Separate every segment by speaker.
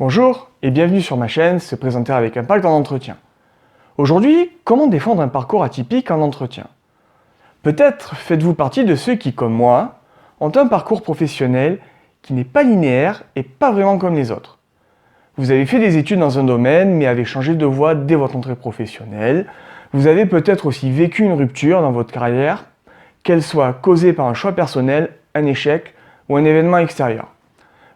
Speaker 1: Bonjour et bienvenue sur ma chaîne Se présenter avec impact en entretien. Aujourd'hui, comment défendre un parcours atypique en entretien? Peut-être faites-vous partie de ceux qui, comme moi, ont un parcours professionnel qui n'est pas linéaire et pas vraiment comme les autres. Vous avez fait des études dans un domaine mais avez changé de voie dès votre entrée professionnelle. Vous avez peut-être aussi vécu une rupture dans votre carrière, qu'elle soit causée par un choix personnel, un échec ou un événement extérieur.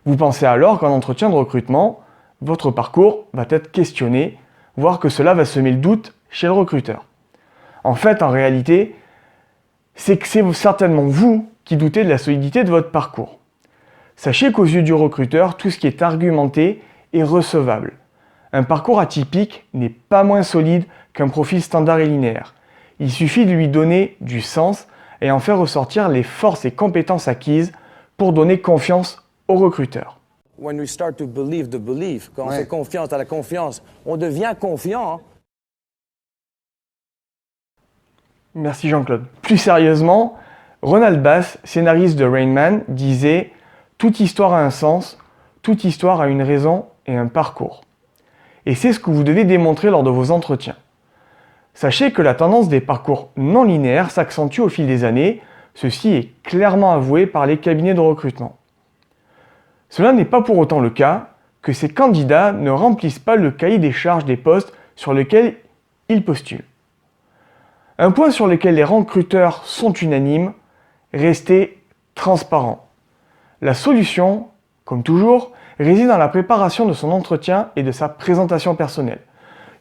Speaker 1: Vous pensez alors qu'en entretien de recrutement, votre parcours va être questionné, voire que cela va semer le doute chez le recruteur. En fait, en réalité, c'est que c'est certainement vous qui doutez de la solidité de votre parcours. Sachez qu'aux yeux du recruteur, tout ce qui est argumenté est recevable. Un parcours atypique n'est pas moins solide qu'un profil standard et linéaire. Il suffit de lui donner du sens et en faire ressortir les forces et compétences acquises pour donner confiance au recruteur.
Speaker 2: When we start to believe the belief, quand on fait confiance à la confiance, on devient confiant.
Speaker 1: Merci Jean-Claude. Plus sérieusement, Ronald Bass, scénariste de Rain Man, disait « Toute histoire a un sens, toute histoire a une raison et un parcours ». Et c'est ce que vous devez démontrer lors de vos entretiens. Sachez que la tendance des parcours non linéaires s'accentue au fil des années, ceci est clairement avoué par les cabinets de recrutement. Cela n'est pas pour autant le cas que ces candidats ne remplissent pas le cahier des charges des postes sur lesquels ils postulent. Un point sur lequel les recruteurs sont unanimes, restez transparent. La solution, comme toujours, réside dans la préparation de son entretien et de sa présentation personnelle.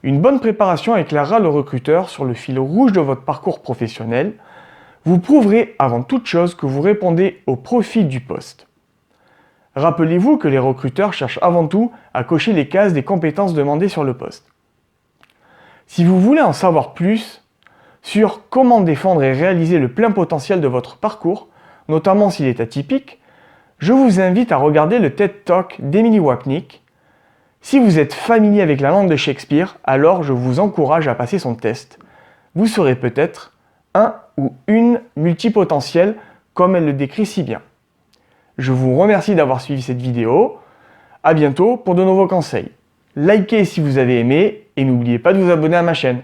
Speaker 1: Une bonne préparation éclairera le recruteur sur le fil rouge de votre parcours professionnel. Vous prouverez avant toute chose que vous répondez au profil du poste. Rappelez-vous que les recruteurs cherchent avant tout à cocher les cases des compétences demandées sur le poste. Si vous voulez en savoir plus sur comment défendre et réaliser le plein potentiel de votre parcours, notamment s'il est atypique, je vous invite à regarder le TED Talk d'Emily Wapnick. Si vous êtes familier avec la langue de Shakespeare, alors je vous encourage à passer son test. Vous serez peut-être un ou une multipotentielle comme elle le décrit si bien. Je vous remercie d'avoir suivi cette vidéo. À bientôt pour de nouveaux conseils. Likez si vous avez aimé et n'oubliez pas de vous abonner à ma chaîne.